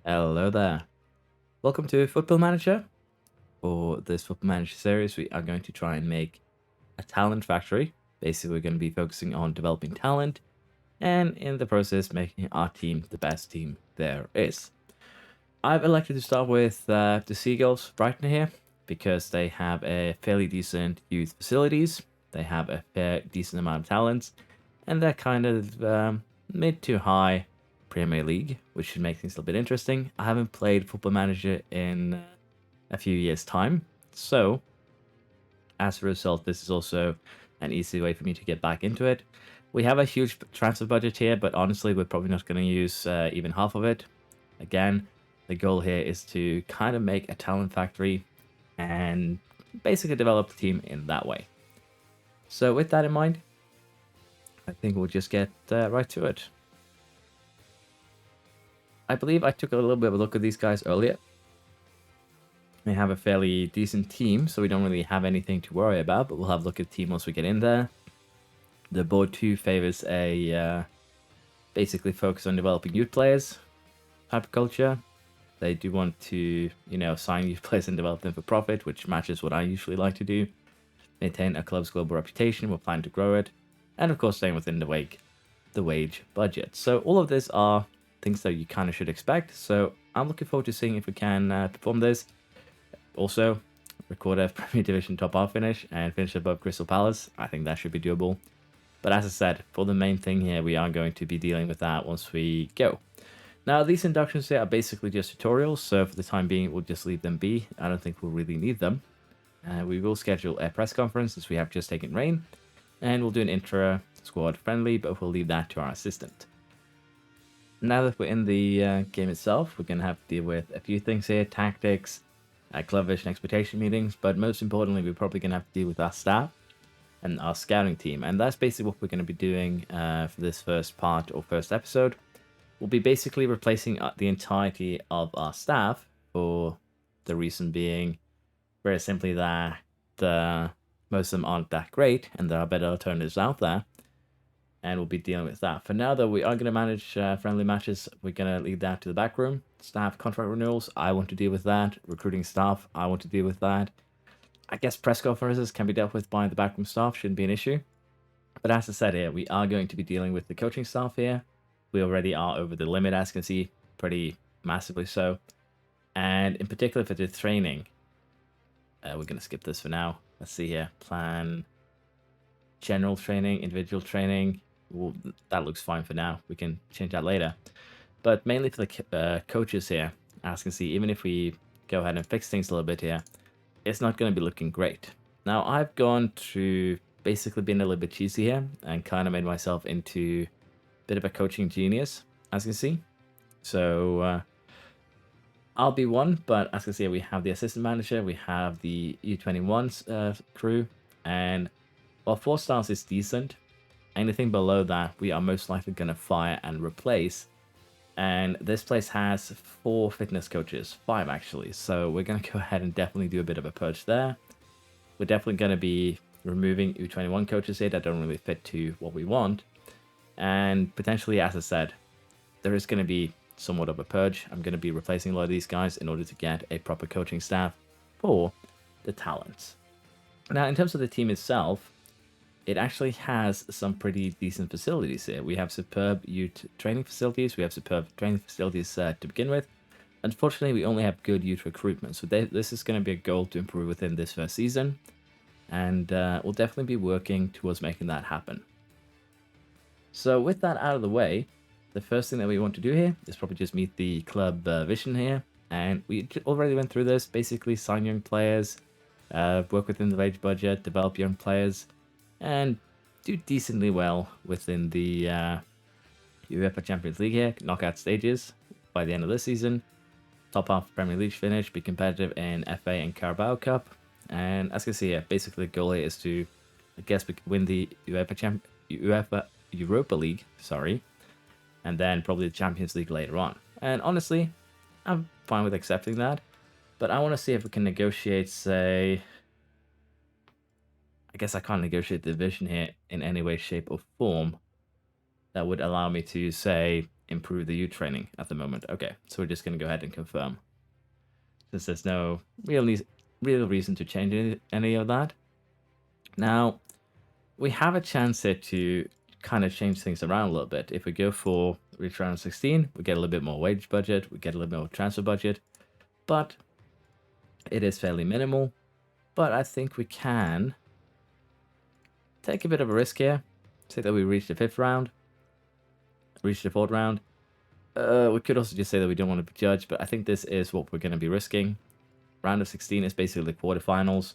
Hello there. Welcome to Football Manager. For this Football Manager series, we are going to try and make a talent factory. Basically, we're going to be focusing on developing talent and in the process, making our team the best team there is. I've elected to start with the Seagulls, Brighton here, because they have a fairly decent youth facilities. They have a fair decent amount of talents, and they're kind of mid to high Premier League, which should make things a little bit interesting. I haven't played Football Manager in a few years' time, so as a result, this is also an easy way for me to get back into it. We have a huge transfer budget here, but honestly, we're probably not going to use even half of it. Again, the goal here is to kind of make a talent factory and basically develop the team in that way. So with that in mind, I think we'll just get right to it. I believe I took a little bit of a look at these guys earlier. They have a fairly decent team, so we don't really have anything to worry about, but we'll have a look at the team once we get in there. The board 2 favors a basically focus on developing youth players type of culture. They do want to, sign youth players and develop them for profit, which matches what I usually like to do. Maintain a club's global reputation, we're planning to grow it, and of course staying within the wage budget. So all of this are things that you kind of should expect. So I'm looking forward to seeing if we can perform this. Also, record a Premier Division top half finish and finish above Crystal Palace. I think that should be doable. But as I said, for the main thing here, we are going to be dealing with that once we go. Now, these inductions here are basically just tutorials, so for the time being, we'll just leave them be. I don't think we'll really need them. We will schedule a press conference as we have just taken reign, and we'll do an intra-squad friendly, but we'll leave that to our assistant. Now that we're in the game itself, we're going to have to deal with a few things here, tactics, club vision expectation meetings, but most importantly, we're probably going to have to deal with our staff and our scouting team, and that's basically what we're going to be doing for this first part or first episode. We'll be basically replacing the entirety of our staff, for the reason being very simply that most of them aren't that great and there are better alternatives out there, and we'll be dealing with that. For now, though, we are going to manage friendly matches. We're going to leave that to the back room. Staff contract renewals, I want to deal with that. Recruiting staff, I want to deal with that. I guess press conferences can be dealt with by the backroom staff, shouldn't be an issue. But as I said here, we are going to be dealing with the coaching staff here. We already are over the limit, as you can see, pretty massively so. And in particular for the training, we're going to skip this for now. Let's see here. Plan general training, individual training. Well, that looks fine for now. We can change that later. But mainly for the coaches here, as you can see, even if we go ahead and fix things a little bit here, it's not going to be looking great. Now, I've gone to basically being a little bit cheesy here and kind of made myself into a bit of a coaching genius, as you can see. So I'll be one, but as you can see, we have the assistant manager, we have the U21s crew, and while 4 stars is decent, anything below that we are most likely going to fire and replace. And this place has 4 fitness coaches, 5 actually. So we're going to go ahead and definitely do a bit of a purge there. We're definitely going to be removing U21 coaches here that don't really fit to what we want. And potentially, as I said, there is going to be somewhat of a purge. I'm going to be replacing a lot of these guys in order to get a proper coaching staff for the talents. Now, in terms of the team itself, it actually has some pretty decent facilities here. We have superb youth training facilities. We have superb training facilities to begin with. Unfortunately, we only have good youth recruitment. So this is going to be a goal to improve within this first season. And we'll definitely be working towards making that happen. So with that out of the way, the first thing that we want to do here is probably just meet the club vision here. And we already went through this. Basically, sign young players, work within the wage budget, develop young players, and do decently well within the UEFA Champions League here, knockout stages by the end of this season. Top half Premier League finish, be competitive in FA and Carabao Cup. And as you can see here, basically the goal here is to, I guess, win the UEFA Europa League, and then probably the Champions League later on. And honestly, I'm fine with accepting that, but I want to see if we can negotiate, say, I guess I can't negotiate the division here in any way, shape, or form that would allow me to, say, improve the youth training at the moment. Okay, so we're just going to go ahead and confirm. Since there's no real reason to change any of that. Now, we have a chance here to kind of change things around a little bit. If we go for reach round 16, we get a little bit more wage budget, we get a little bit more transfer budget, but it is fairly minimal. But I think we can take a bit of a risk here. Say that we reach the 5th round, reach the 4th round. We could also just say that we don't want to be judged, but I think this is what we're going to be risking. Round of 16 is basically the quarterfinals.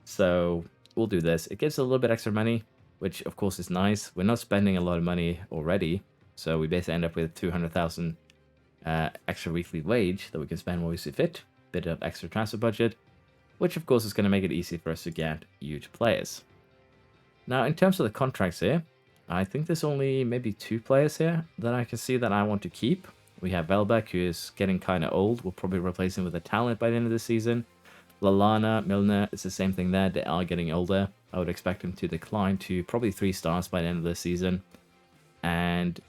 So we'll do this. It gives a little bit extra money, which of course is nice. We're not spending a lot of money already. So we basically end up with 200,000 extra weekly wage that we can spend when we see fit. Bit of extra transfer budget, which of course is going to make it easy for us to get huge players. Now, in terms of the contracts here, I think there's only maybe 2 players here that I can see that I want to keep. We have Welbeck, who is getting kind of old. We'll probably replace him with a talent by the end of the season. Lallana, Milner, it's the same thing there. They are getting older. I would expect him to decline to probably 3 stars by the end of the season. And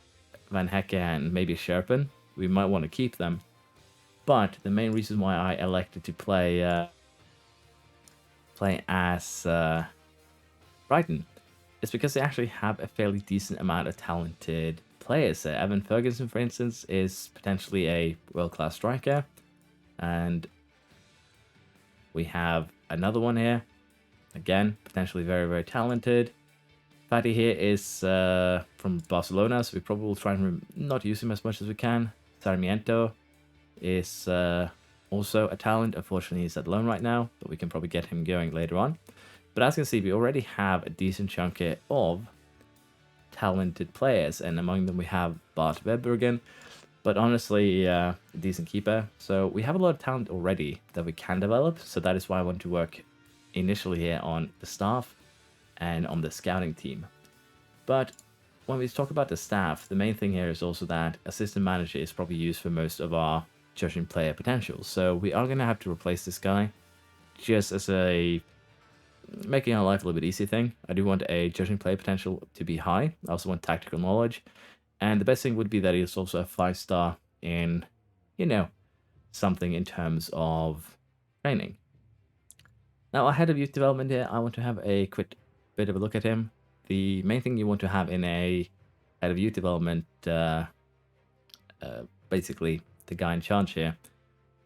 Van Hecke and maybe Sherpen, we might want to keep them. But the main reason why I elected to play as Brighton is because they actually have a fairly decent amount of talented players. Evan Ferguson, for instance, is potentially a world-class striker. And we have another one here. Again, potentially very, very talented. Fatty here is from Barcelona, so we probably will try and not use him as much as we can. Sarmiento is also a talent. Unfortunately, he's at loan right now, but we can probably get him going later on. But as you can see, we already have a decent chunk here of talented players, and among them we have Bart Verbruggen, but honestly, a decent keeper. So we have a lot of talent already that we can develop, so that is why I want to work initially here on the staff and on the scouting team. But when we talk about the staff, the main thing here is also that assistant manager is probably used for most of our judging player potential. So we are going to have to replace this guy just as a making our life a little bit easy thing. I do want a judging player potential to be high. I also want tactical knowledge. And the best thing would be that he's also a 5-star in, you know, something in terms of training. Now, ahead of youth development here, I want to have a quick bit of a look at him. The main thing you want to have in a head of youth development, basically the guy in charge here,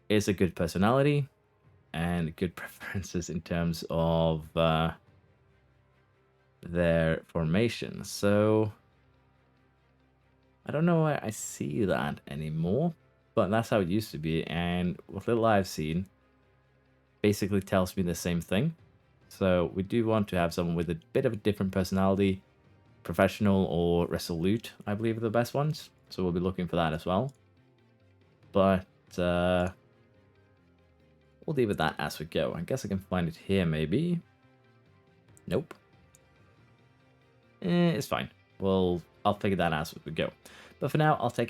is a good personality and good preferences in terms of their formation. So I don't know why I see that anymore, but that's how it used to be. And what little I've seen basically tells me the same thing. So we do want to have someone with a bit of a different personality. Professional or resolute, I believe, are the best ones. So we'll be looking for that as well. But we'll deal with that as we go. I guess I can find it here, maybe. Nope. It's fine. I'll figure that out as we go. But for now, I'll take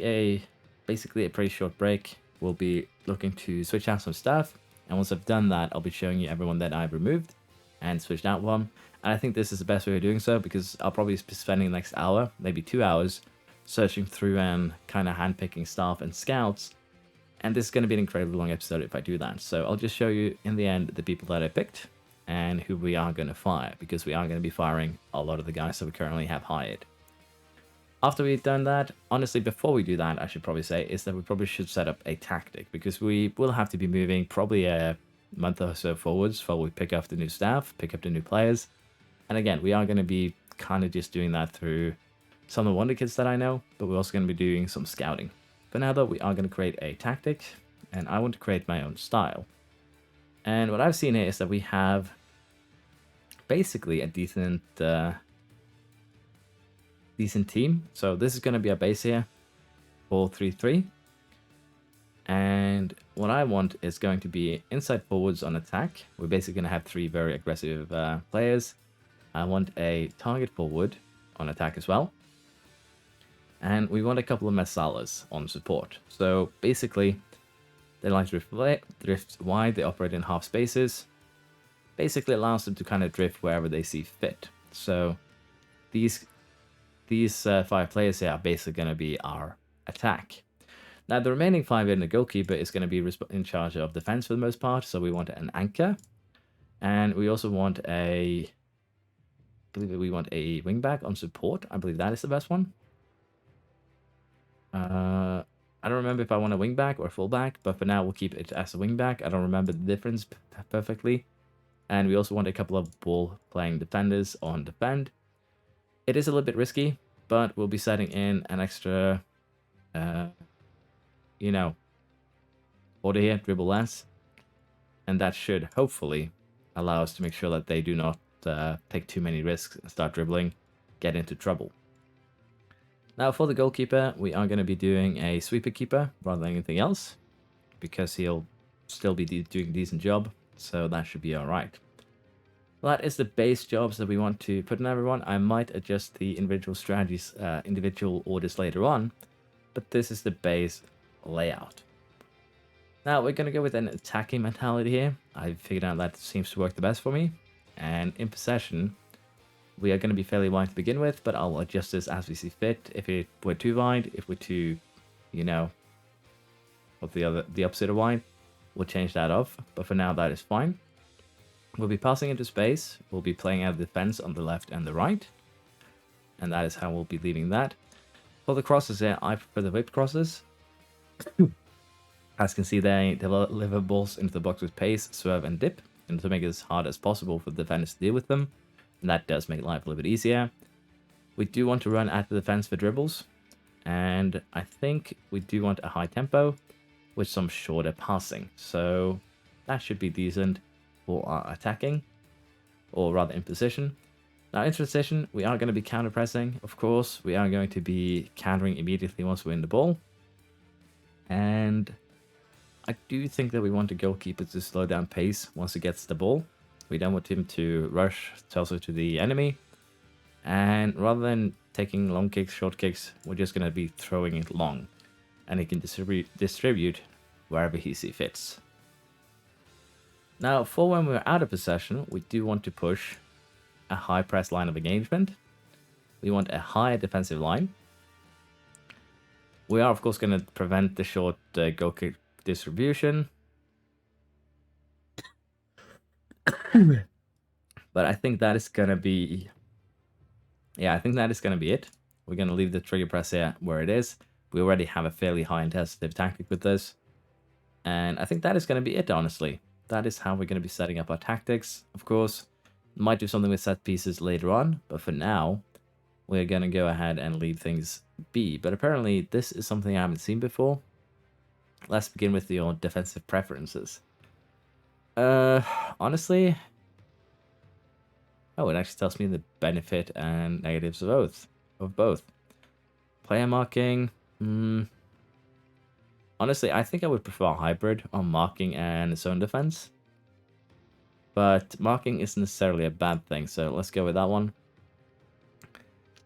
basically a pretty short break. We'll be looking to switch out some stuff. And once I've done that, I'll be showing you everyone that I've removed and switched out one. And I think this is the best way of doing so, because I'll probably be spending the next hour, maybe 2 hours, searching through and kind of handpicking staff and scouts. And this is going to be an incredibly long episode if I do that. So I'll just show you in the end the people that I picked and who we are going to fire, because we are going to be firing a lot of the guys that we currently have hired. After we've done that, honestly, before we do that, I should probably say, is that we probably should set up a tactic, because we will have to be moving probably a month or so forwards while we pick up the new staff, pick up the new players. And again, we are going to be kind of just doing that through some of the wonderkids that I know, but we're also going to be doing some scouting. For now, though, we are going to create a tactic, and I want to create my own style. And what I've seen here is that we have basically a decent team. So this is going to be our base here, 4-3-3. And what I want is going to be inside forwards on attack. We're basically going to have 3 very aggressive players. I want a target forward on attack as well. And we want a couple of Messalas on support. So basically, they like to drift wide, they operate in half spaces. Basically allows them to kind of drift wherever they see fit. So these 5 players here are basically going to be our attack. Now, the remaining 5 in the goalkeeper is going to be in charge of defense for the most part, so we want an anchor. And we also want I believe we want a wingback on support. I believe that is the best one. I don't remember if I want a wingback or a fullback, but for now we'll keep it as a wingback. I don't remember the difference perfectly. And we also want a couple of ball-playing defenders on defend. It is a little bit risky, but we'll be setting in an extra, you know, order here, dribble less. And that should hopefully allow us to make sure that they do not take too many risks and start dribbling, get into trouble. Now for the goalkeeper, we are going to be doing a sweeper keeper rather than anything else, because he'll still be doing a decent job, so that should be alright. Well, that is the base jobs that we want to put in everyone. I might adjust the individual strategies, individual orders later on, but this is the base layout. Now we're going to go with an attacking mentality here. I figured out that seems to work the best for me. And in possession, we are going to be fairly wide to begin with, but I'll adjust this as we see fit. If we're too wide, if we're too, you know, what the opposite of wide, we'll change that off. But for now, that is fine. We'll be passing into space. We'll be playing out of defense on the left and the right. And that is how we'll be leaving that. For the crosses here, I prefer the whipped crosses. As you can see, they deliver balls into the box with pace, swerve, and dip, and to make it as hard as possible for the defenders to deal with them. And that does make life a little bit easier. We do want to run at the defense for dribbles, and I think we do want a high tempo with some shorter passing. So that should be decent for our attacking, or rather in position. Now in transition, we are going to be counter pressing. Of course, we are going to be countering immediately once we win the ball. And I do think that we want the goalkeeper to slow down pace once he gets the ball. We don't want him to rush closer to the enemy. And rather than taking long kicks, short kicks, we're just going to be throwing it long. And he can distribute wherever he sees fits. Now, for when we're out of possession, we do want to push a high press line of engagement. We want a high defensive line. We are, of course, going to prevent the short goal kick distribution. But I think that is going to be... Yeah, I think that is going to be it. We're going to leave the trigger press here where it is. We already have a fairly high intensity tactic with this. And I think that is going to be it, honestly. That is how we're going to be setting up our tactics. Of course, might do something with set pieces later on. But for now, we're going to go ahead and leave things be. But apparently, this is something I haven't seen before. Let's begin with your defensive preferences. Honestly... Oh, it actually tells me the benefit and negatives of both. Player marking. Honestly, I think I would prefer a hybrid on marking and zone defense. But marking isn't necessarily a bad thing, so let's go with that one.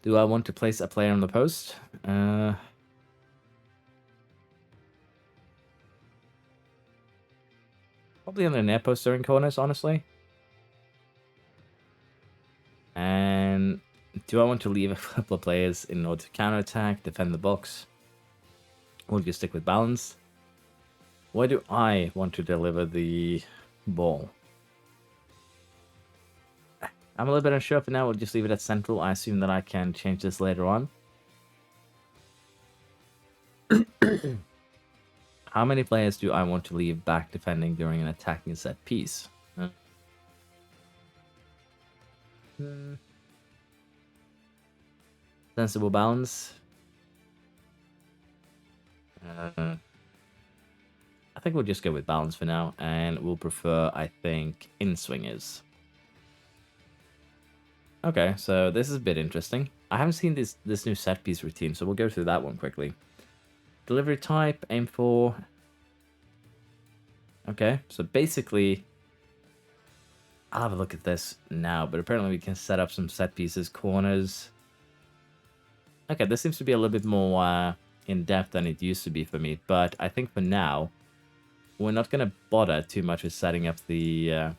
Do I want to place a player on the post? Probably on the near post or in corners, honestly. And do I want to leave a couple of players in order to counterattack, defend the box? Or just stick with balance? Where do I want to deliver the ball? I'm a little bit unsure for now. We'll just leave it at central. I assume that I can change this later on. How many players do I want to leave back defending during an attacking set piece? Sensible balance. I think we'll just go with balance for now, and we'll prefer, I think, in-swingers. Okay, so this is a bit interesting. I haven't seen this new set piece routine, so we'll go through that one quickly. Delivery type, aim for. Okay, so basically, I'll have a look at this now, but apparently we can set up some set pieces, corners. Okay, this seems to be a little bit more in-depth than it used to be for me, but I think for now, we're not going to bother too much with setting up the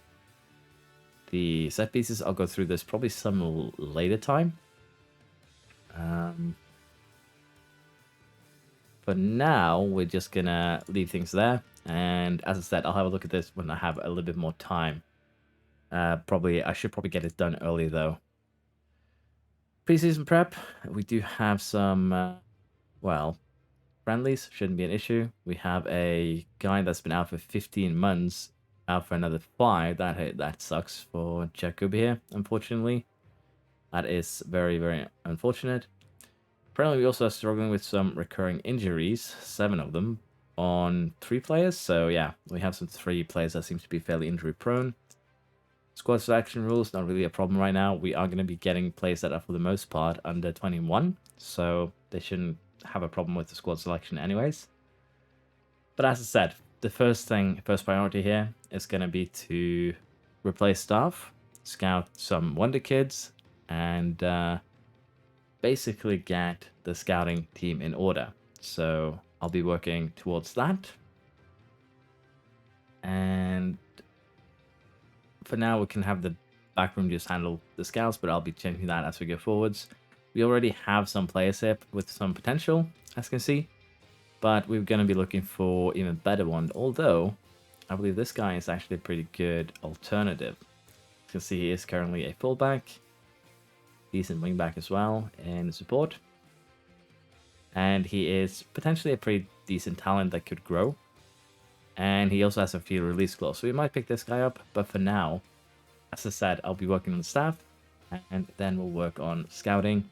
set pieces. I'll go through this probably some later time. for now, we're just gonna leave things there. And as I said, I'll have a look at this when I have a little bit more time. I should probably get it done early though. Preseason prep, we do have some, well, friendlies, shouldn't be an issue. We have a guy that's been out for 15 months, out for another 5. That sucks for Jacob here, unfortunately. That is very, very unfortunate. Apparently, we also are struggling with some recurring injuries, 7 of them, on 3 players. So yeah, we have some 3 players that seem to be fairly injury prone. Squad selection rules, not really a problem right now. We are going to be getting players that are, for the most part, under 21. So they shouldn't have a problem with the squad selection anyways. But as I said, the first priority here is going to be to replace staff, scout some wonderkids, and basically get the scouting team in order. So I'll be working towards that. And for now, we can have the backroom just handle the scouts, but I'll be changing that as we go forwards. We already have some players here with some potential, as you can see, but we're going to be looking for even better one, although I believe this guy is actually a pretty good alternative. As you can see, he is currently a fullback, decent wingback as well in support, and he is potentially a pretty decent talent that could grow. And he also has a few release clause, so we might pick this guy up. But for now, as I said, I'll be working on the staff, and then we'll work on scouting.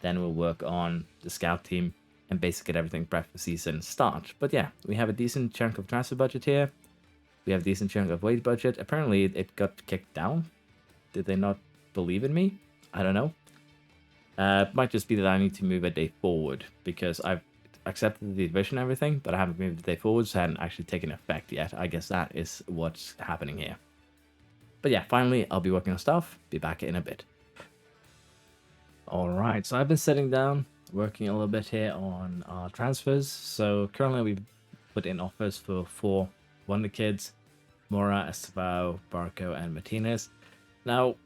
Then we'll work on the scout team, and basically get everything prepped for season start. But yeah, we have a decent chunk of transfer budget here. We have a decent chunk of wage budget. Apparently, it got kicked down. Did they not believe in me? I don't know. It might just be that I need to move a day forward, because I've accepted the division and everything, but I haven't moved the day forward, so it hadn't actually taken effect yet. I guess that is what's happening here. But yeah, finally, I'll be working on stuff. Be back in a bit. Alright, so I've been sitting down, working a little bit here on our transfers. So currently we've put in offers for 4 wonderkids, Mora, Estevao, Barco, and Martinez. Now,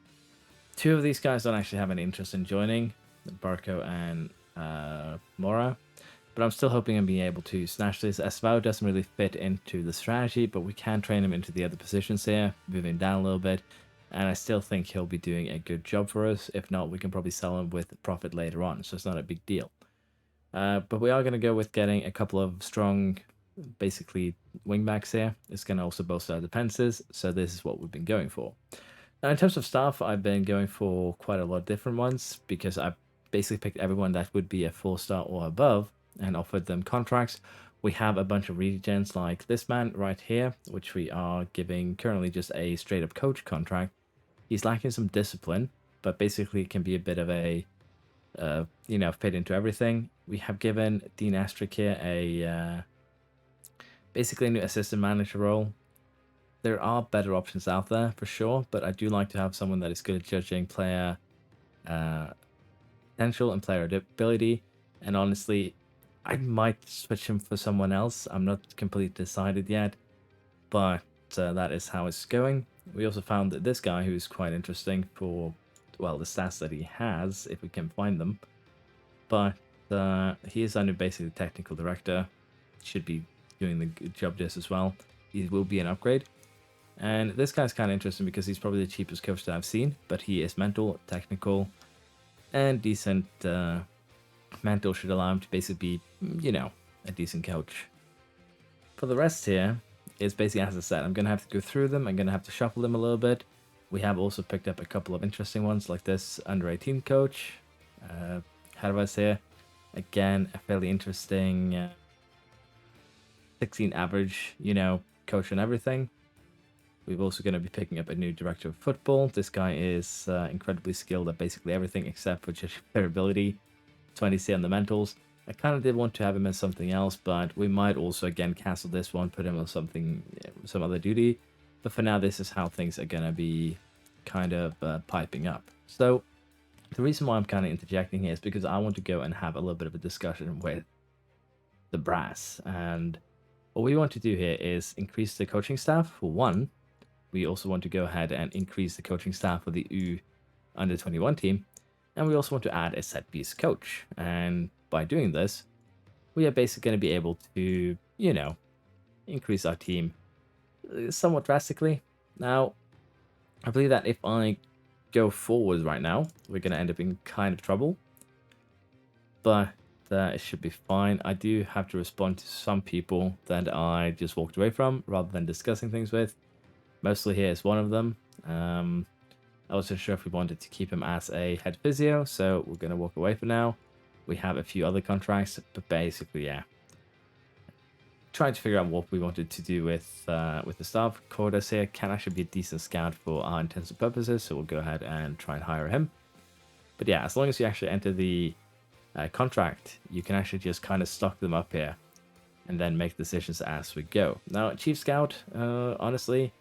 2 of these guys don't actually have any interest in joining, Barco and Mora. But I'm still hoping I'm being able to snatch this. Aswell doesn't really fit into the strategy, but we can train him into the other positions here, move him down a little bit. And I still think he'll be doing a good job for us. If not, we can probably sell him with profit later on, so it's not a big deal. But we are going to go with getting a couple of strong, basically, wingbacks here. It's going to also bolster our defenses, so this is what we've been going for. Now, in terms of staff, I've been going for quite a lot of different ones, because I've basically picked everyone that would be a 4-star or above, and offered them contracts. We have a bunch of regens like this man right here, which we are giving currently just a straight up coach contract. He's lacking some discipline, but basically can be a bit of a, fit into everything. We have given Dean Astrick here a, basically a new assistant manager role. There are better options out there for sure, but I do like to have someone that is good at judging player potential and player ability. And honestly, I might switch him for someone else. I'm not completely decided yet, but that is how it's going. We also found that this guy, who's quite interesting for, well, the stats that he has, if we can find them. But he is under basically technical director. Should be doing the job just as well. He will be an upgrade. And this guy's kind of interesting because he's probably the cheapest coach that I've seen, but he is mental, technical, and decent. Mental should allow him to basically be, a decent coach. For the rest here, it's basically, as I said, I'm going to have to go through them. I'm going to have to shuffle them a little bit. We have also picked up a couple of interesting ones, like this under-18 coach. How do I say it? Again, a fairly interesting 16 average, coach and everything. We're also going to be picking up a new director of football. This guy is incredibly skilled at basically everything except for just variability. 20C on the mentals. I kind of did want to have him as something else, but we might also again cancel this one, put him on some other duty. But for now, this is how things are going to be kind of piping up. So the reason why I'm kind of interjecting here is because I want to go and have a little bit of a discussion with the brass. And what we want to do here is increase the coaching staff for one. We also want to go ahead and increase the coaching staff for the U under 21 team. And we also want to add a set piece coach. And by doing this, we are basically going to be able to, you know, increase our team somewhat drastically. Now, I believe that if I go forward right now, we're going to end up in kind of trouble. But it should be fine. I do have to respond to some people that I just walked away from rather than discussing things with. Mostly here is one of them. I wasn't sure if we wanted to keep him as a head physio, so we're going to walk away for now. We have a few other contracts, but basically, yeah. Trying to figure out what we wanted to do with the staff. Cordes here can actually be a decent scout for our intents and purposes, so we'll go ahead and try and hire him. But yeah, as long as you actually enter the contract, you can actually just kind of stock them up here and then make decisions as we go. Now, Chief Scout, honestly,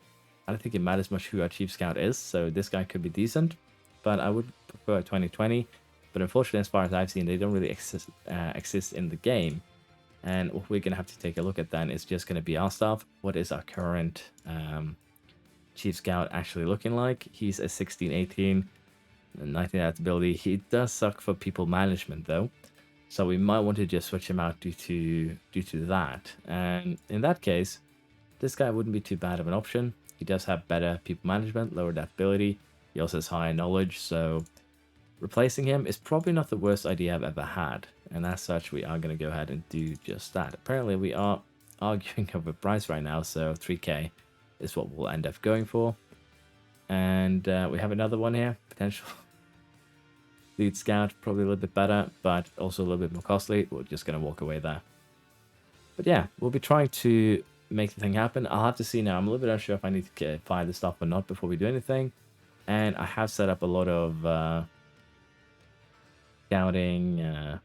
I don't think it matters much who our Chief Scout is, so this guy could be decent, but I would prefer 2020. But unfortunately, as far as I've seen, they don't really exist in the game. And what we're going to have to take a look at then is just going to be our stuff. What is our current Chief Scout actually looking like? He's a 16-18, 19 ability. He does suck for people management though, so we might want to just switch him out due to that. And in that case, this guy wouldn't be too bad of an option. He does have better people management, lower adaptability. He also has higher knowledge, so replacing him is probably not the worst idea I've ever had. And as such, we are going to go ahead and do just that. Apparently, we are arguing over price right now, so 3k is what we'll end up going for. And we have another one here, potential lead scout, probably a little bit better, but also a little bit more costly. We're just going to walk away there. But yeah, we'll be trying to make the thing happen. I'll have to see now. I'm a little bit unsure if I need to fire the stuff or not before we do anything. And I have set up a lot of scouting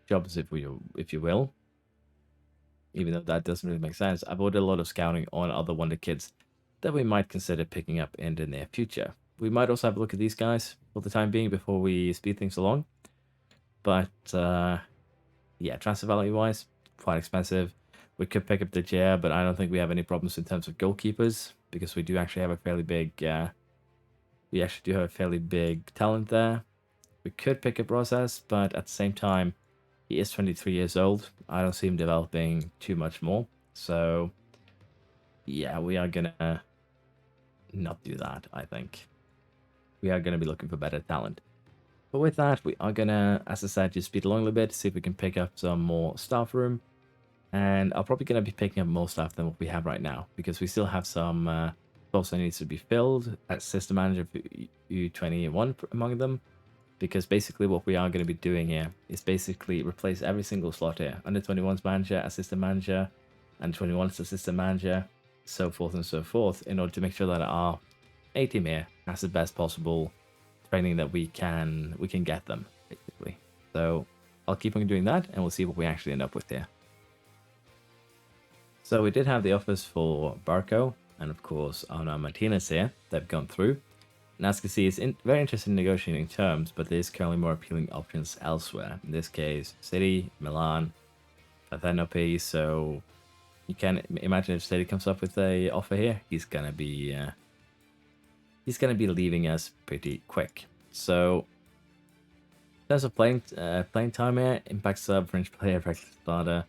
jobs, if you will. Even though that doesn't really make sense, I've ordered a lot of scouting on other wonder kids that we might consider picking up in the near future. We might also have a look at these guys for the time being before we speed things along. But yeah, transfer value wise, quite expensive. We could pick up the Jair, but I don't think we have any problems in terms of goalkeepers because we do actually have a fairly big. We actually do have a fairly big talent there. We could pick up Rosas, but at the same time, he is 23 years old. I don't see him developing too much more. So yeah, we are gonna not do that, I think. We are gonna be looking for better talent. But with that, we are gonna, as I said, just speed along a little bit, see if we can pick up some more staff room. And I'm probably gonna be picking up more staff than what we have right now, because we still have some spots that needs to be filled as system manager for U21 among them. Because basically what we are going to be doing here is basically replace every single slot here. Under 21's manager, assistant manager, and 21's assistant manager, so forth and so forth, in order to make sure that our A team here has the best possible training that we can get them, basically. So I'll keep on doing that, and we'll see what we actually end up with here. So we did have the offers for Barco, and of course Ana Martinez here that have gone through. And as you can see, it's very interested in negotiating terms, but there's currently more appealing options elsewhere. In this case, City, Milan, Parthenope. So you can imagine if City comes up with a offer here, he's gonna be leaving us pretty quick. So in terms of playing time here, impact sub, French player, regular starter.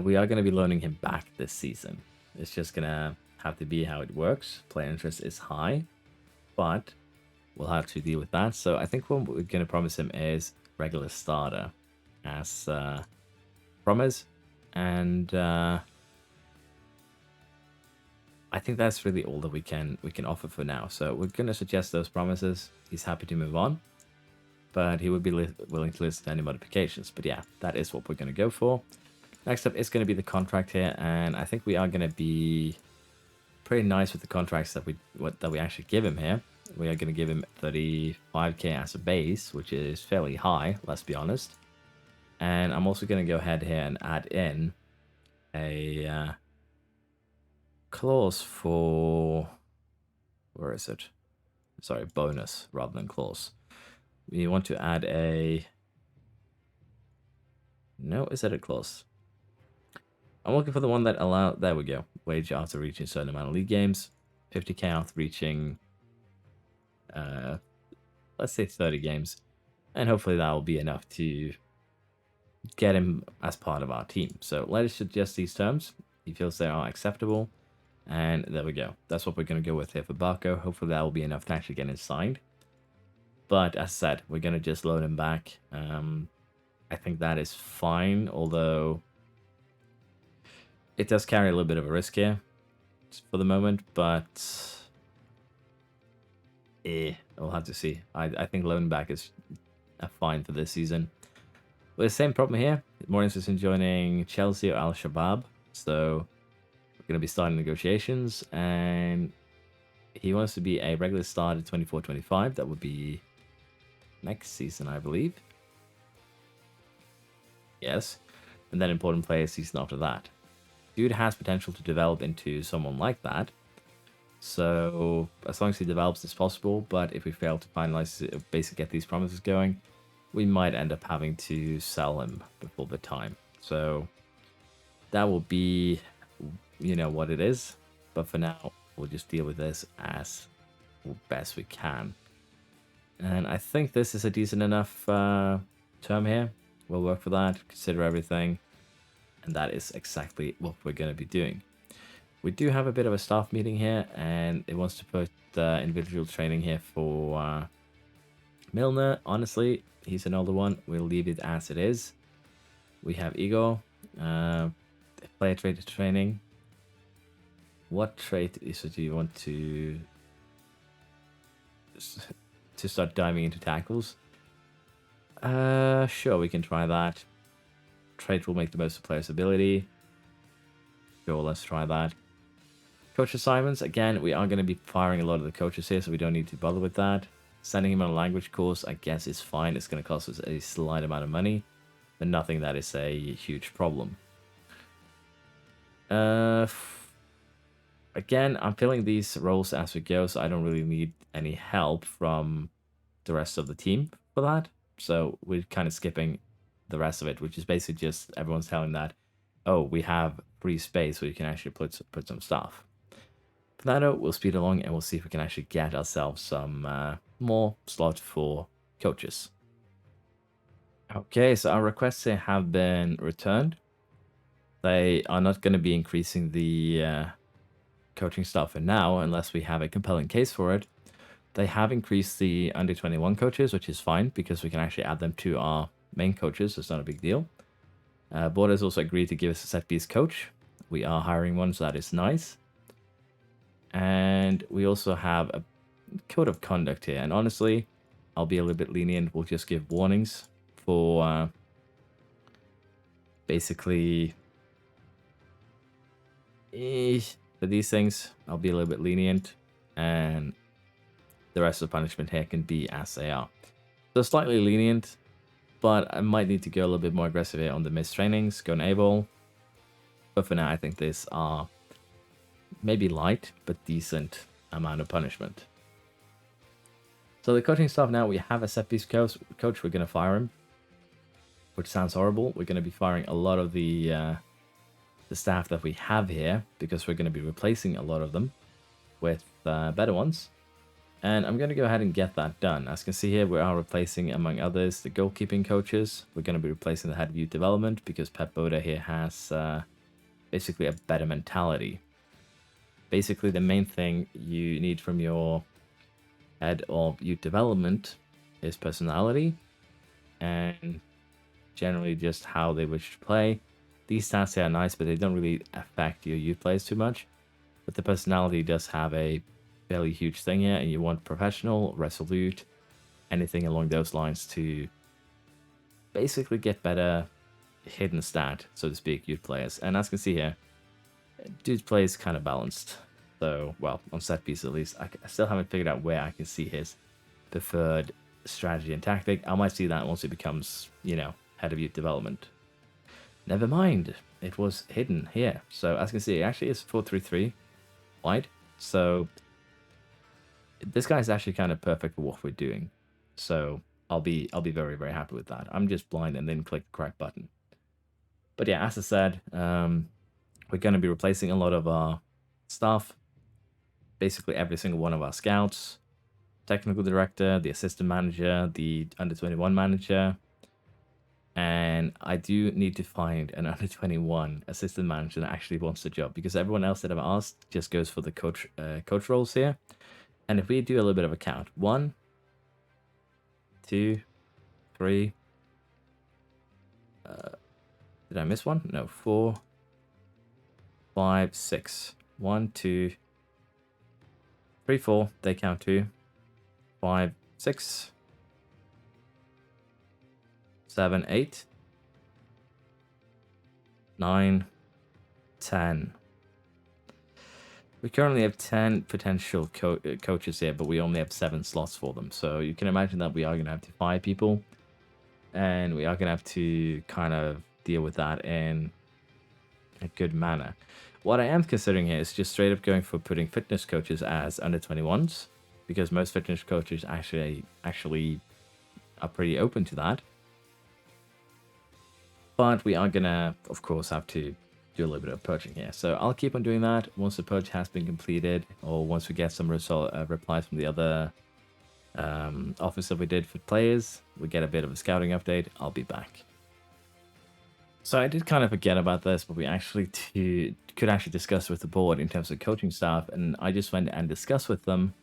We are gonna be loaning him back this season. It's just gonna have to be how it works. Player interest is high, but we'll have to deal with that. So I think what we're going to promise him is regular starter as promise. And I think that's really all that we can offer for now. So we're going to suggest those promises. He's happy to move on, but he would be willing to listen to any modifications. But yeah, that is what we're going to go for. Next up is going to be the contract here, and I think we are going to be pretty nice with the contracts that we actually give him here. We are going to give him 35k as a base, which is fairly high, let's be honest. And I'm also going to go ahead here and add in a clause for, where is it? Sorry, bonus rather than clause. We want to add a, no, is that a clause? I'm looking for the one that there we go. Wage after reaching a certain amount of league games. 50k after reaching, let's say 30 games. And hopefully that will be enough to get him as part of our team. So let us suggest these terms. He feels they are acceptable. And there we go. That's what we're going to go with here for Barco. Hopefully that will be enough to actually get him signed. But as said, we're going to just load him back. I think that is fine, although it does carry a little bit of a risk here for the moment, but we'll have to see. I think loan back is fine for this season. But the same problem here. More interested in joining Chelsea or Al Shabab, so we're going to be starting negotiations, and he wants to be a regular starter 24-25. That would be next season, I believe. Yes, and then important player season after that. Dude has potential to develop into someone like that. So as long as he develops, it's possible. But if we fail to finalize it, basically get these promises going, we might end up having to sell him before the time. So that will be, what it is. But for now, we'll just deal with this as best we can. And I think this is a decent enough term here. We'll work for that, consider everything. And that is exactly what we're going to be doing. We do have a bit of a staff meeting here, and it wants to put individual training here for Milner. Honestly, he's an older one. We'll leave it as it is. We have Igor, player trait training. What trait is it you want to start diving into tackles? Sure, we can try that. Trait will make the most of player's ability. Sure, let's try that. Coach assignments, again, we are going to be firing a lot of the coaches here, so we don't need to bother with that. Sending him on a language course, I guess, is fine. It's going to cost us a slight amount of money, but nothing that is a huge problem. Again, I'm filling these roles as we go, so I don't really need any help from the rest of the team for that. So we're kind of skipping the rest of it, which is basically just everyone's telling that, oh, we have free space where you can actually put some stuff. For that note, we'll speed along and we'll see if we can actually get ourselves some more slots for coaches. Okay, so our requests here have been returned. They are not going to be increasing the coaching staff for now unless we have a compelling case for it. They have increased the under 21 coaches, which is fine because we can actually add them to our main coaches. So it's not a big deal. Board has also agreed to give us a set piece coach. We are hiring one, so that is nice. And we also have a code of conduct here. And honestly, I'll be a little bit lenient. We'll just give warnings for basically for these things. I'll be a little bit lenient, and the rest of the punishment here can be as they are. So slightly lenient, but I might need to go a little bit more aggressive here on the missed trainings, go enable. But for now, I think these are maybe light, but decent amount of punishment. So the coaching staff now, we have a set piece coach. We're going to fire him, which sounds horrible. We're going to be firing a lot of the staff that we have here because we're going to be replacing a lot of them with better ones. And I'm going to go ahead and get that done. As you can see here, we are replacing, among others, the goalkeeping coaches. We're going to be replacing the head of youth development because Pep Boda here has basically a better mentality. Basically, the main thing you need from your head of youth development is personality and generally just how they wish to play. These stats here are nice, but they don't really affect your youth players too much. But the personality does have a fairly huge thing here, and you want professional, resolute, anything along those lines to basically get better hidden stat, so to speak, youth players. And as you can see here, dude plays kind of balanced. So, well, on set piece at least. I still haven't figured out where I can see his preferred strategy and tactic. I might see that once it becomes, head of youth development. Never mind. It was hidden here. So, as you can see, it actually is 4-3-3 wide. So, this guy's actually kind of perfect for what we're doing. So, I'll be very, very happy with that. I'm just blind and then click the correct button. But yeah, as I said, we're going to be replacing a lot of our staff. Basically every single one of our scouts, technical director, the assistant manager, the under 21 manager, And I do need to find an under 21 assistant manager that actually wants the job, because everyone else that I've asked just goes for the coach roles here. And if we do a little bit of a count, 1, 2, 3. Did I miss one? No, 4, 5, 6. 1, 2, 3, 4. They count 2, 5, 6, 7, 8, 9, 10. We currently have 10 potential coaches here, but we only have 7 slots for them. So you can imagine that we are going to have to fire people, and we are going to have to kind of deal with that in a good manner. What I am considering here is just straight up going for putting fitness coaches as under 21s, because most fitness coaches actually are pretty open to that. But we are gonna, of course, have to do a little bit of purging here. So I'll keep on doing that once the purge has been completed, or once we get some replies from the other offers that we did for players. We get a bit of a scouting update. I'll be back. So I did kind of forget about this, but we actually could actually discuss with the board in terms of coaching staff, and I just went and discussed with them.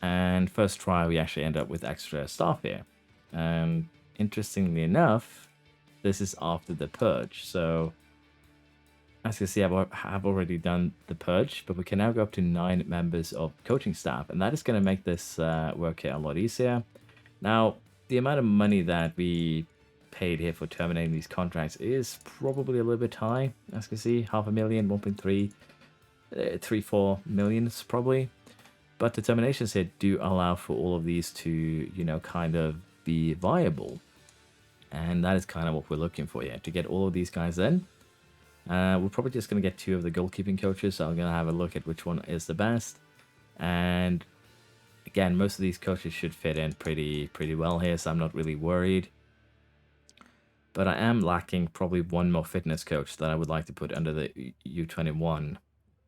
And first try, we actually end up with extra staff here. And interestingly enough, this is after the purge. So as you can see, I have already done the purge, but we can now go up to 9 members of coaching staff, and that is going to make this work here a lot easier. Now, the amount of money that we paid here for terminating these contracts is probably a little bit high. As you can see, 500,000, 1.3, 4 millions probably. But the terminations here do allow for all of these to, you know, kind of be viable. And that is kind of what we're looking for here, to get all of these guys in. We're probably just going to get 2 of the goalkeeping coaches, so I'm going to have a look at which one is the best. And again, most of these coaches should fit in pretty well here, so I'm not really worried. But I am lacking probably 1 more fitness coach that I would like to put under the U21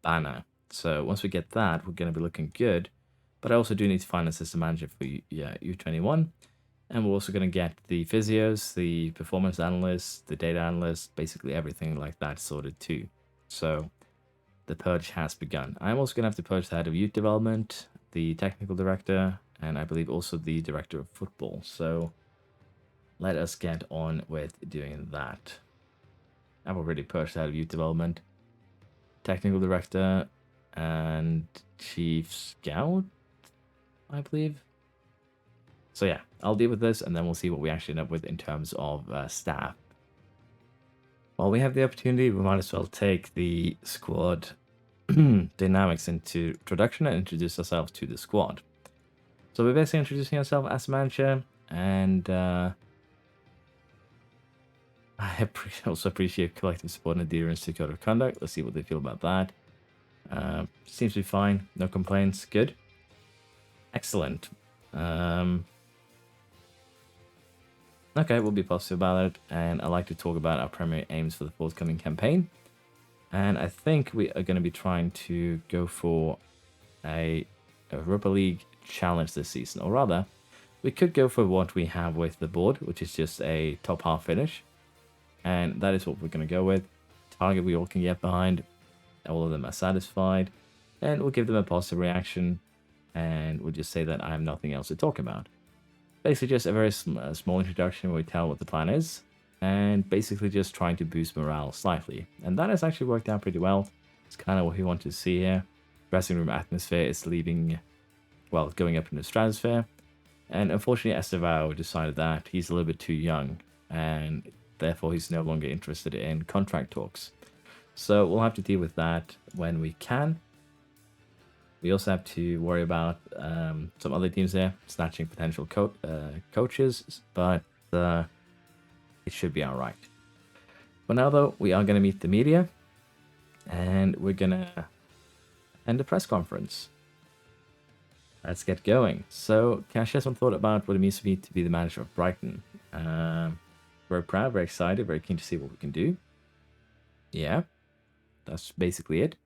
banner. So once we get that, we're going to be looking good. But I also do need to find a system manager for U21. And we're also going to get the physios, the performance analysts, the data analysts, basically everything like that sorted too. So the purge has begun. I'm also going to have to purge the head of youth development, the technical director, and I believe also the director of football. So let us get on with doing that. I've already purged the head of youth development, technical director, and chief scout, I believe. So yeah, I'll deal with this, and then we'll see what we actually end up with in terms of staff. While we have the opportunity, we might as well take the squad dynamics into production and introduce ourselves to the squad. So we're basically introducing ourselves as a manager, and I also appreciate collective support and adherence to code of conduct. Let's see what they feel about that. Seems to be fine. No complaints. Good. Excellent. Okay, we'll be positive about it, and I'd like to talk about our primary aims for the forthcoming campaign. And I think we are going to be trying to go for a Europa League challenge this season, or rather, we could go for what we have with the board, which is just a top half finish, and that is what we're going to go with. Target we all can get behind, all of them are satisfied, and we'll give them a positive reaction, and we'll just say that I have nothing else to talk about. Basically just a very small introduction where we tell what the plan is, and basically just trying to boost morale slightly. And that has actually worked out pretty well. It's kind of what we want to see here. Dressing room atmosphere is leaving, well, going up in the stratosphere. And unfortunately, Estevao decided that he's a little bit too young, and therefore he's no longer interested in contract talks. So we'll have to deal with that when we can. We also have to worry about some other teams there, snatching potential coaches, but it should be all right. For now, though, we are going to meet the media, and we're going to end the press conference. Let's get going. So, can I share some thought about what it means for me to be the manager of Brighton? Very proud, very excited, very keen to see what we can do. Yeah, that's basically it.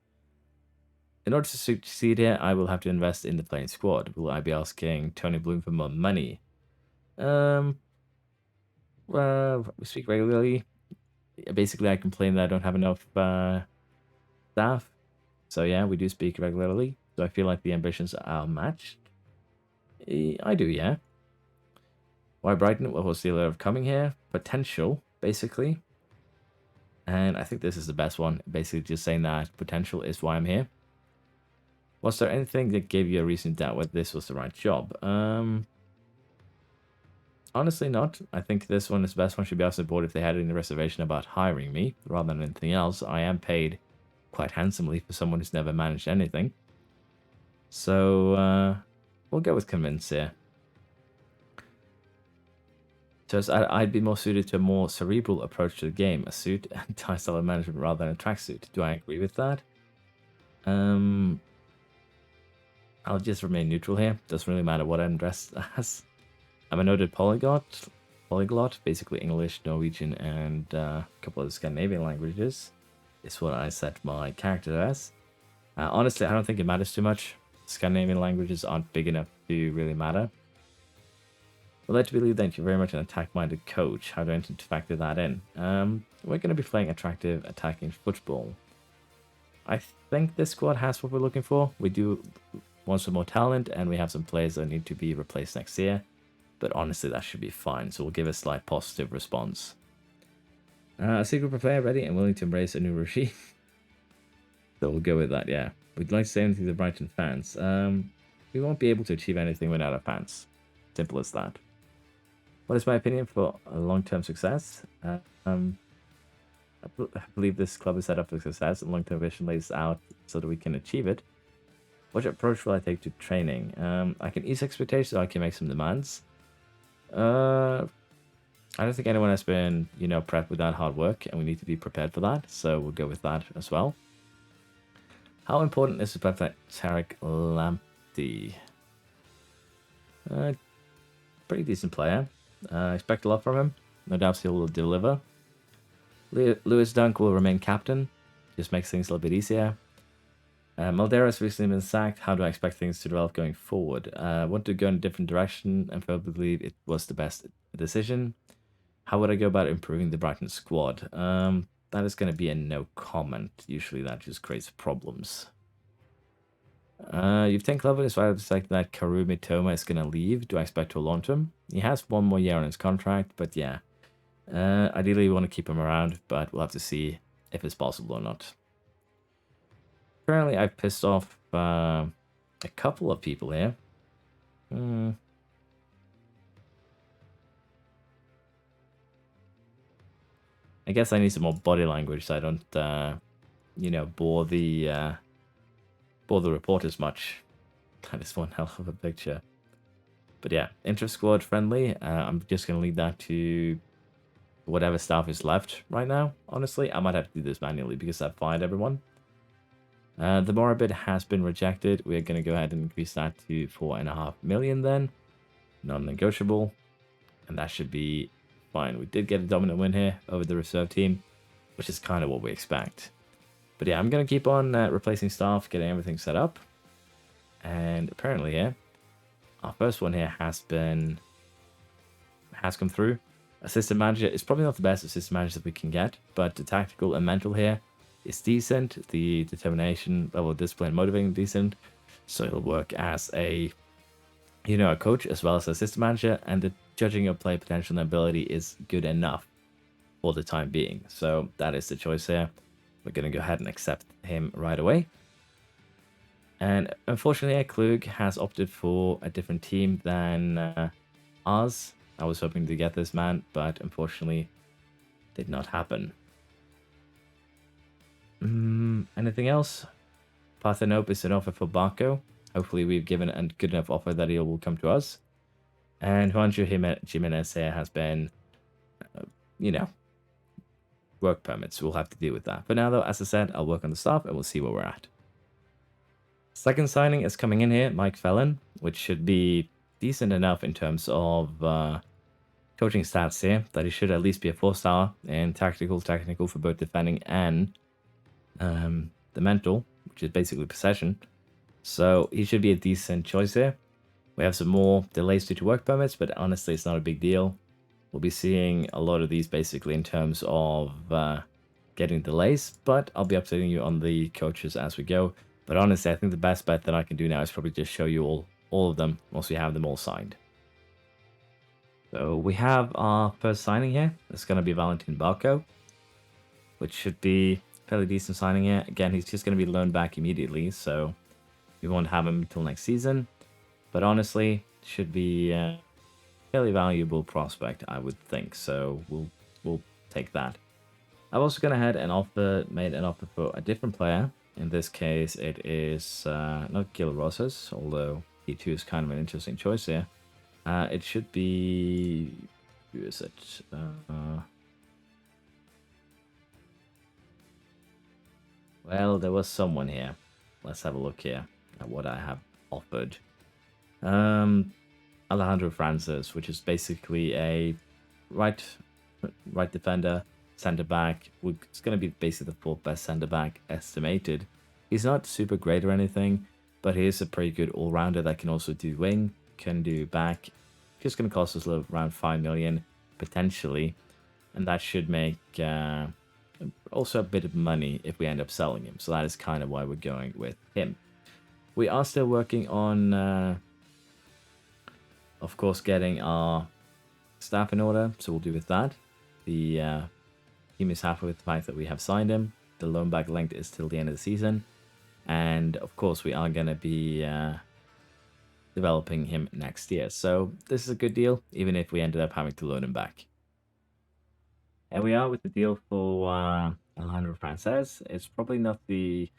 In order to succeed here, I will have to invest in the playing squad. Will I be asking Tony Bloom for more money? We speak regularly. Basically, I complain that I don't have enough staff. So yeah, we do speak regularly. So I feel like the ambitions are matched. I do, yeah. Why Brighton? Well, what's the allure of coming here? Potential, basically. And I think this is the best one. Basically, just saying that potential is why I'm here. Was there anything that gave you a reason to doubt whether this was the right job? Honestly, not. I think this one is the best one. Should be asked the board if they had any reservation about hiring me, rather than anything else. I am paid quite handsomely for someone who's never managed anything. So, we'll go with convince here. So I'd be more suited to a more cerebral approach to the game, a suit and tie style of management rather than a tracksuit. Do I agree with that? I'll just remain neutral here. Doesn't really matter what I'm dressed as. I'm a noted polyglot, basically English, Norwegian, and a couple of Scandinavian languages. Is what I set my character as. Honestly, I don't think it matters too much. Scandinavian languages aren't big enough to really matter. We'd like to believe, thank you very much, an attack-minded coach. How do I intend to factor that in? We're going to be playing attractive attacking football. I think this squad has what we're looking for. We do want some more talent, and we have some players that need to be replaced next year. But honestly, that should be fine, so we'll give a slight positive response. A secret player ready and willing to embrace a new regime. So we'll go with that, yeah. We'd like to say anything to the Brighton fans. We won't be able to achieve anything without our fans. Simple as that. What is my opinion for a long-term success? I believe this club is set up for success and long-term vision lays out so that we can achieve it. What approach will I take to training? I can ease expectations or I can make some demands. I don't think anyone has been, prepped without hard work, and we need to be prepared for that, so we'll go with that as well. How important is the Tarek Lamptey? Pretty decent player. I expect a lot from him. No doubt he will deliver. Lewis Dunk will remain captain. Just makes things a little bit easier. Malderas recently been sacked. How do I expect things to develop going forward? I want to go in a different direction and probably believe it was the best decision. How would I go about improving the Brighton squad? That is going to be a no comment. Usually that just creates problems. You've taken cleverness right of the fact that Karu Mitoma is going to leave. Do I expect to launch him? He has one more year on his contract, but yeah. Ideally, we want to keep him around, but we'll have to see if it's possible or not. Apparently, I've pissed off a couple of people here. I guess I need some more body language so I don't, bore the reporters much. That is one hell of a picture. But yeah, inter-squad friendly. I'm just going to leave that to whatever staff is left right now. Honestly, I might have to do this manually because I've fired everyone. The Moribid has been rejected. We're going to go ahead and increase that to 4.5 million then. Non-negotiable. And that should be fine. We did get a dominant win here over the reserve team, which is kind of what we expect. But yeah, I'm going to keep on replacing staff, getting everything set up. And apparently here, our first one here has come through. Assistant manager is probably not the best assistant manager that we can get, but the tactical and mental here is decent. The determination, level of discipline, motivating decent. So it'll work as a coach as well as an assistant manager, and the judging of play potential and ability is good enough for the time being. So that is the choice here. We're going to go ahead and accept him right away. And unfortunately, Klug has opted for a different team than ours. I was hoping to get this man, but unfortunately, did not happen. Anything else? Parthenope is an offer for Barco. Hopefully, we've given a good enough offer that he will come to us. And Juanjo Jimenez here has been, work permits. We'll have to deal with that. For now, though, as I said, I'll work on the staff and we'll see where we're at. Second signing is coming in here, Mike Fallon, which should be decent enough in terms of coaching stats here, that he should at least be a 4-star in technical for both defending and the mental, which is basically possession. So he should be a decent choice here. We have some more delays due to work permits, but honestly, it's not a big deal. we'll be seeing a lot of these basically in terms of getting delays, but I'll be updating you on the coaches as we go. But honestly, I think the best bet that I can do now is probably just show you all of them once we have them all signed. So we have our first signing here. It's going to be Valentin Barco, which should be fairly decent signing here. Again, he's just going to be loaned back immediately, so we won't have him until next season. But honestly, should be a fairly valuable prospect, I would think. So we'll take that. I've also gone ahead and made an offer for a different player. In this case, it is not Gil Rosas, although he too is kind of an interesting choice here. It should be... Who is it? Well, there was someone here. Let's have a look here at what I have offered. Alejandro Francis, which is basically a right defender, centre back. It's going to be basically the fourth best centre back estimated. He's not super great or anything, but he is a pretty good all-rounder that can also do wing, can do back. Just going to cost us around 5 million potentially, and that should make also a bit of money if we end up selling him. So that is kind of why we're going with him. We are still working on, of course, getting our staff in order, so we'll do with that. The team is happy with the fact that we have signed him. The loan back length is till the end of the season, and of course we are going to be developing him next year. So this is a good deal, even if we ended up having to loan him back. And we are with the deal for Alejandro Frances. It's probably not the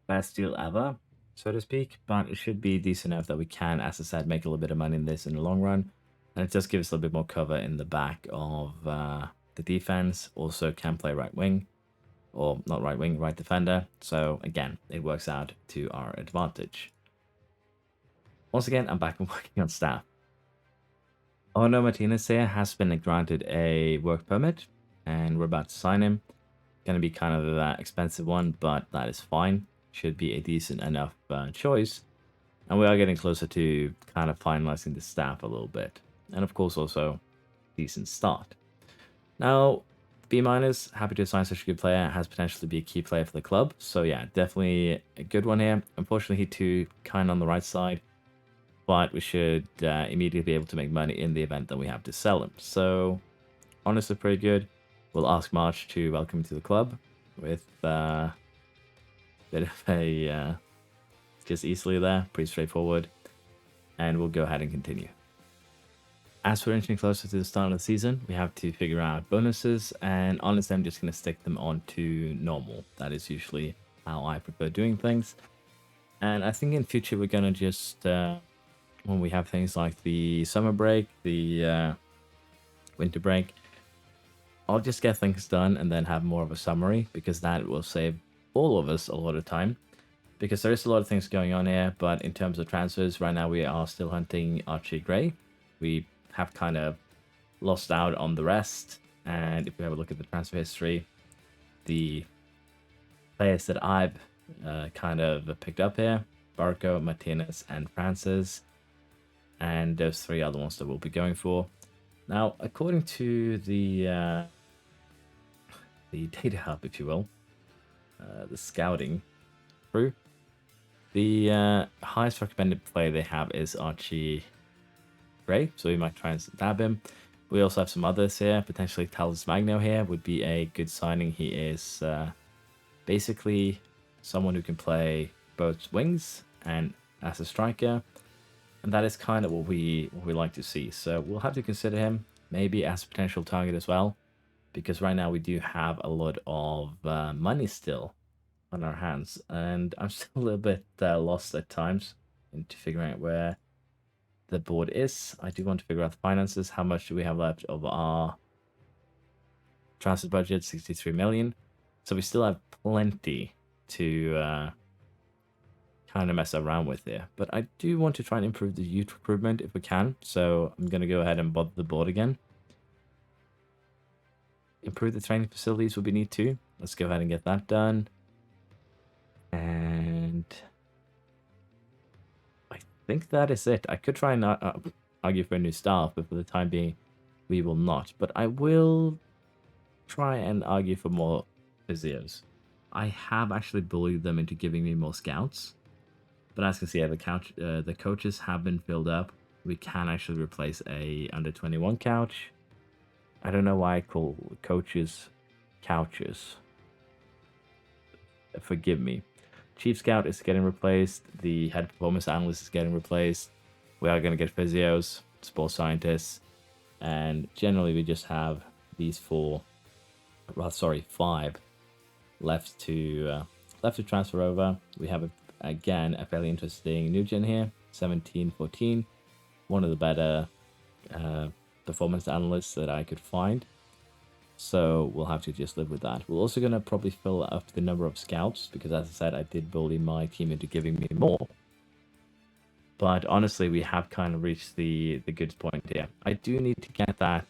best deal ever, so to speak, but it should be decent enough that we can, as I said, make a little bit of money in this in the long run. And it does give us a little bit more cover in the back of the defense. Also can play right wing, or not right wing, right defender. So again, it works out to our advantage. Once again, I'm back and working on staff. Ono Martinez here has been granted a work permit, and we're about to sign him. Going to be kind of an expensive one, but that is fine. Should be a decent enough choice. And we are getting closer to kind of finalizing the staff a little bit. And of course also decent start. Now, B-, happy to assign such a good player, has potential to be a key player for the club. So yeah, definitely a good one here. Unfortunately, he too kind of on the right side. But we should immediately be able to make money in the event that we have to sell him. So, honestly, pretty good. We'll ask March to welcome him to the club with a bit of a just easily there, pretty straightforward. And we'll go ahead and continue. As we're inching closer to the start of the season, we have to figure out bonuses, and honestly, I'm just going to stick them on to normal. That is usually how I prefer doing things. And I think in future we're going to just... when we have things like the summer break, the winter break, I'll just get things done and then have more of a summary, because that will save all of us a lot of time, because there is a lot of things going on here. But in terms of transfers, right now we are still hunting Archie Gray. We have kind of lost out on the rest, and if we have a look at the transfer history, the players that I've kind of picked up here, Barco, Martinez, and Francis, and those three other ones that we'll be going for. Now, according to the data hub, if you will, the scouting crew, the highest recommended player they have is Archie Gray, so we might try and stab him. We also have some others here. Potentially Talis Magno here would be a good signing. He is basically someone who can play both wings and as a striker. And that is kind of what we like to see. So we'll have to consider him maybe as a potential target as well, because right now we do have a lot of money still on our hands, and I'm still a little bit lost at times into figuring out where the board is. I do want to figure out the finances. How much do we have left of our transfer budget? 63 million. So we still have plenty to kind of mess around with here, but I do want to try and improve the youth recruitment if we can. So I'm going to go ahead and bother the board again. Improve the training facilities would be neat too. Let's go ahead and get that done. And I think that is it. I could try and argue for a new staff, but for the time being, we will not. But I will try and argue for more physios. I have actually bullied them into giving me more scouts. But as you can see, the coaches have been filled up. We can actually replace a under 21 couch. I don't know why I call coaches couches. Forgive me. Chief Scout is getting replaced. The head performance analyst is getting replaced. We are going to get physios, sports scientists, and generally we just have these five left to transfer over. We have again a fairly interesting new gen here, 1714, one of the better performance analysts that I could find. So we'll have to just live with that. We're also going to probably fill up the number of scouts because, as I said, I did bully my team into giving me more. But honestly, we have kind of reached the good point here. I do need to get that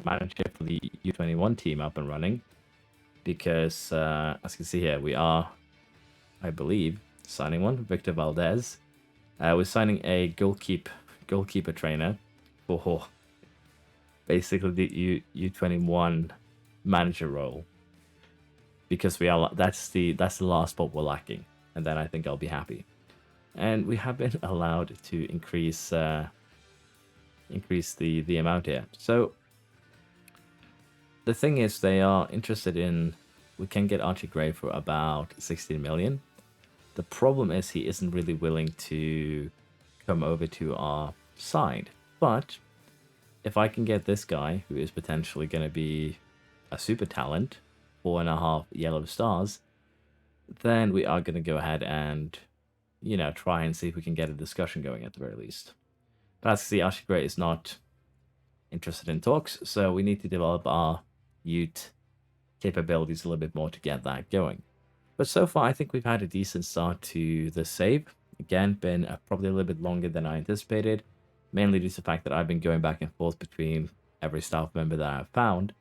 manager for the U21 team up and running because, as you can see here, we are, I believe, signing one, Victor Valdez. We're signing a goalkeeper trainer for basically the U21 manager role because that's the last spot we're lacking, and then I think I'll be happy. And we have been allowed to increase the amount here. So the thing is, they are interested in, we can get Archie Gray for about 16 million. The problem is he isn't really willing to come over to our side. But if I can get this guy, who is potentially going to be a super talent, 4.5 yellow stars, then we are going to go ahead and, try and see if we can get a discussion going at the very least. But as you see, Archie Gray is not interested in talks, so we need to develop our youth capabilities a little bit more to get that going. But so far, I think we've had a decent start to the save. Again, been probably a little bit longer than I anticipated, mainly due to the fact that I've been going back and forth between every staff member that I've found.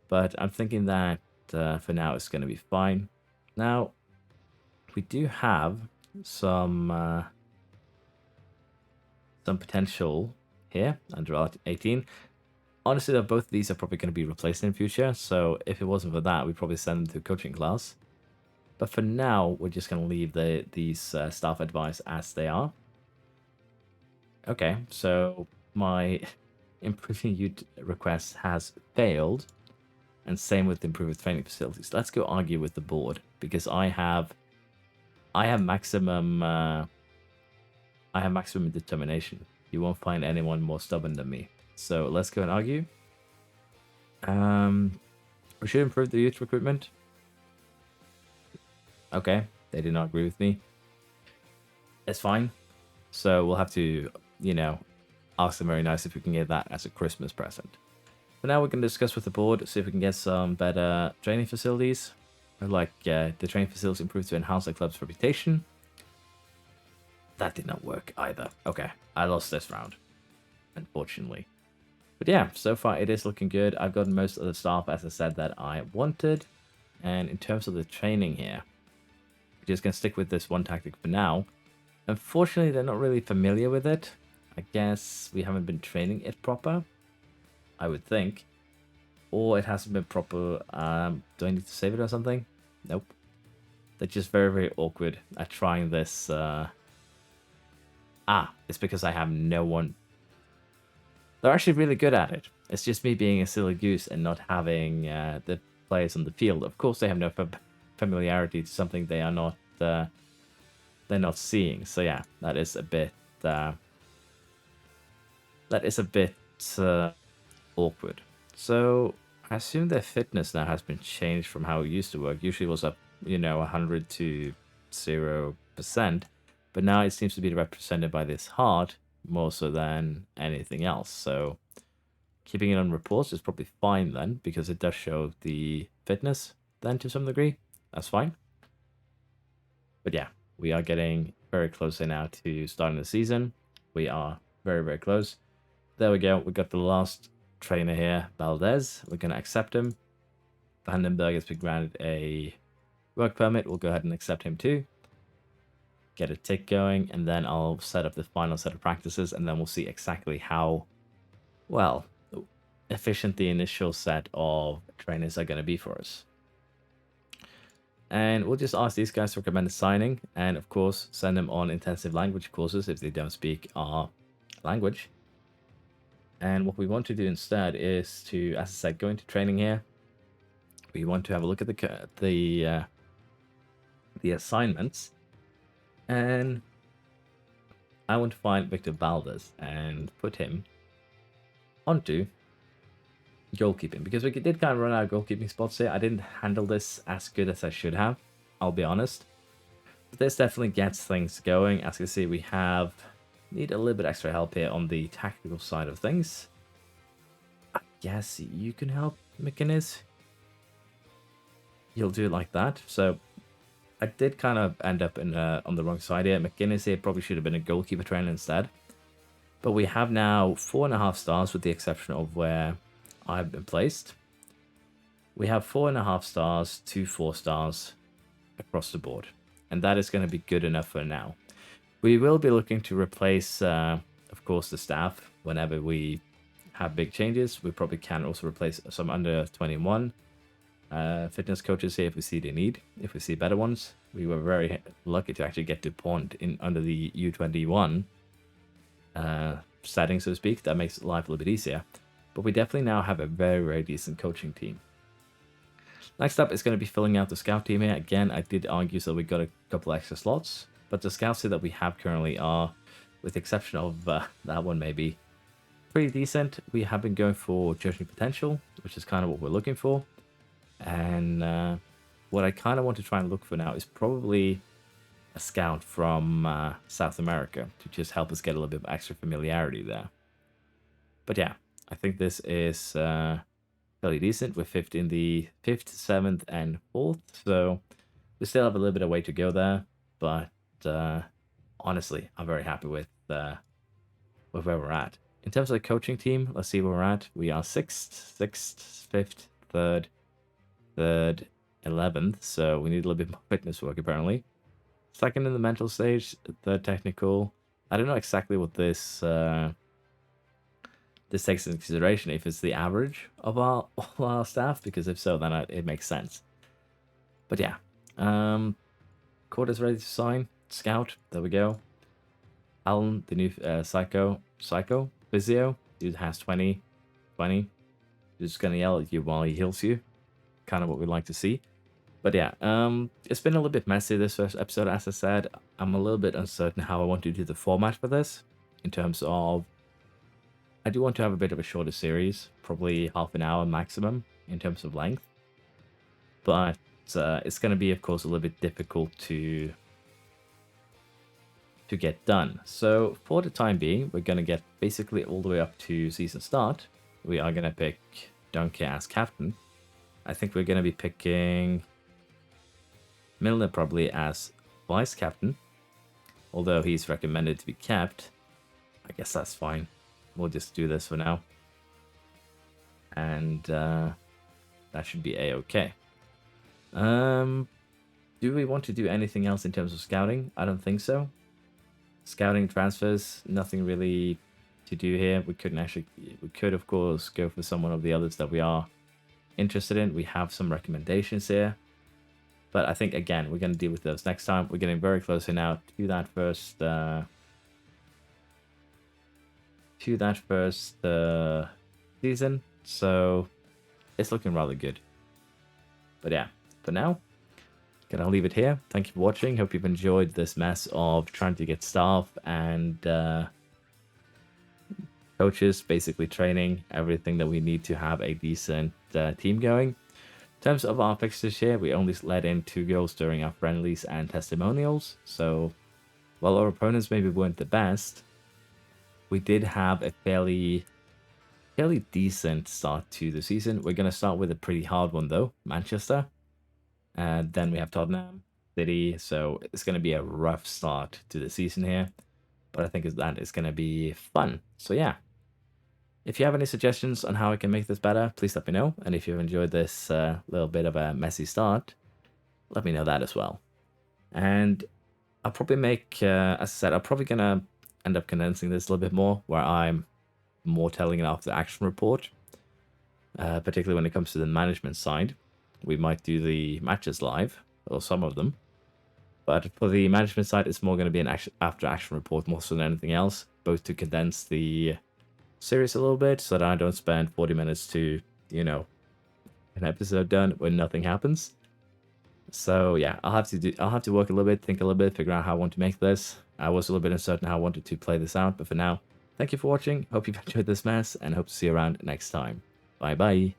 But I'm thinking that for now it's going to be fine. Now, we do have some potential here under 18. Honestly, though, both of these are probably going to be replaced in the future, so if it wasn't for that, we'd probably send them to coaching class. But for now, we're just going to leave these staff advice as they are. Okay, so my improving youth request has failed, and same with improving training facilities. Let's go argue with the board because I have maximum determination. You won't find anyone more stubborn than me. So let's go and argue. We should improve the youth recruitment. Okay, they did not agree with me. It's fine. So we'll have to, ask them very nice if we can get that as a Christmas present. For now, we can discuss with the board, see if we can get some better training facilities. Like the training facilities improved to enhance the club's reputation. That did not work either. Okay, I lost this round, unfortunately. But yeah, so far it is looking good. I've gotten most of the staff, as I said, that I wanted. And in terms of the training here, we're just going to stick with this one tactic for now. Unfortunately, they're not really familiar with it. I guess we haven't been training it proper, I would think. Or it hasn't been proper. Do I need to save it or something? Nope. They're just very, very awkward at trying this. It's because I have no one. They're actually really good at it. It's just me being a silly goose and not having the players on the field. Of course, they have no familiarity to something they are not. They're not seeing. So yeah, that is a bit. Awkward. So I assume their fitness now has been changed from how it used to work. Usually it was up, 100 to 0%, but now it seems to be represented by this heart more so than anything else. So keeping it on reports is probably fine then, because it does show the fitness then to some degree. That's fine. But yeah, we are getting very close now to starting the season. We are very, very close. There we go. We got the last trainer here, Valdez. We're going to accept him. Vandenberg has been granted a work permit. We'll go ahead and accept him too. Get a tick going, and then I'll set up the final set of practices, and then we'll see exactly how, well, efficient the initial set of trainers are going to be for us. And we'll just ask these guys to recommend signing, and of course send them on intensive language courses if they don't speak our language. And what we want to do instead is to, as I said, go into training here. We want to have a look at the assignments, and I want to find Victor Valdez and put him onto goalkeeping, because we did kind of run out of goalkeeping spots here. I didn't handle this as good as I should have, I'll be honest. But this definitely gets things going. As you can see, we need a little bit extra help here on the tactical side of things. I guess you can help, McInnes. You'll do it like that. So I did kind of end up on the wrong side here. McInnes here probably should have been a goalkeeper trainer instead. But we have now 4.5 stars, with the exception of where I've been placed. We have 4.5 stars to 4 stars across the board, and that is going to be good enough for now. We will be looking to replace, of course, the staff whenever we have big changes. We probably can also replace some under 21 fitness coaches here if we see the need, if we see better ones. We were very lucky to actually get Dupont in under the U21 setting, so to speak. That makes life a little bit easier. But we definitely now have a very, very decent coaching team. Next up is going to be filling out the scout team here. Again, I did argue so we got a couple extra slots, but the scouts here that we have currently are, with the exception of that one maybe, pretty decent. We have been going for judging potential, which is kind of what we're looking for. And what I kind of want to try and look for now is probably a scout from South America to just help us get a little bit of extra familiarity there. But yeah, I think this is fairly decent. We're fifth in the 5th, 7th, and 4th, so we still have a little bit of way to go there. But honestly, I'm very happy with where we're at. In terms of the coaching team, let's see where we're at. We are 6th, 5th, 3rd, 11th, so we need a little bit more fitness work apparently. 2nd in the mental stage, 3rd technical. I don't know exactly what this takes into consideration, if it's the average of all our staff, because if so, then it makes sense. But yeah, Court is ready to sign. Scout, there we go. Alan, the new psycho physio, dude has 20. He's just gonna yell at you while he heals you. Kind of what we like to see. But yeah, it's been a little bit messy this first episode. As I said, I'm a little bit uncertain how I want to do the format for this, in terms of, I do want to have a bit of a shorter series, probably half an hour maximum in terms of length. But it's going to be, of course, a little bit difficult to get done. So for the time being, we're going to get basically all the way up to season start. We are going to pick Duncan as captain. I think we're going to be picking Milner probably as vice captain, although he's recommended to be kept. I guess that's fine. We'll just do this for now. And that should be a-okay. Do we want to do anything else in terms of scouting? I don't think so. Scouting, transfers, nothing really to do here. We could of course go for someone of the others that we are interested in. We have some recommendations here, but I think again we're going to deal with those next time. We're getting very close here now to that first season, so it's looking rather good. But yeah, for now, gonna leave it here. Thank you for watching. Hope you've enjoyed this mess of trying to get staff and coaches, basically training, everything that we need to have a decent team going. In terms of our fixtures here, we only let in 2 goals during our friendlies and testimonials. So while our opponents maybe weren't the best, we did have a fairly decent start to the season. We're going to start with a pretty hard one though, Manchester. And then we have Tottenham, City, so it's going to be a rough start to the season here. But I think that is going to be fun. So yeah, if you have any suggestions on how I can make this better, please let me know. And if you've enjoyed this little bit of a messy start, let me know that as well. And I'll probably make, as I said, I'm probably going to end up condensing this a little bit more, where I'm more telling it off the action report. particularly when it comes to the management side. We might do the matches live, or some of them. But for the management side, it's more going to be an after-action report more so than anything else, both to condense the series a little bit so that I don't spend 40 minutes to, you know, an episode done when nothing happens. So yeah, I'll have to work a little bit, think a little bit, figure out how I want to make this. I was a little bit uncertain how I wanted to play this out, but for now, thank you for watching. Hope you've enjoyed this mess, and hope to see you around next time. Bye bye.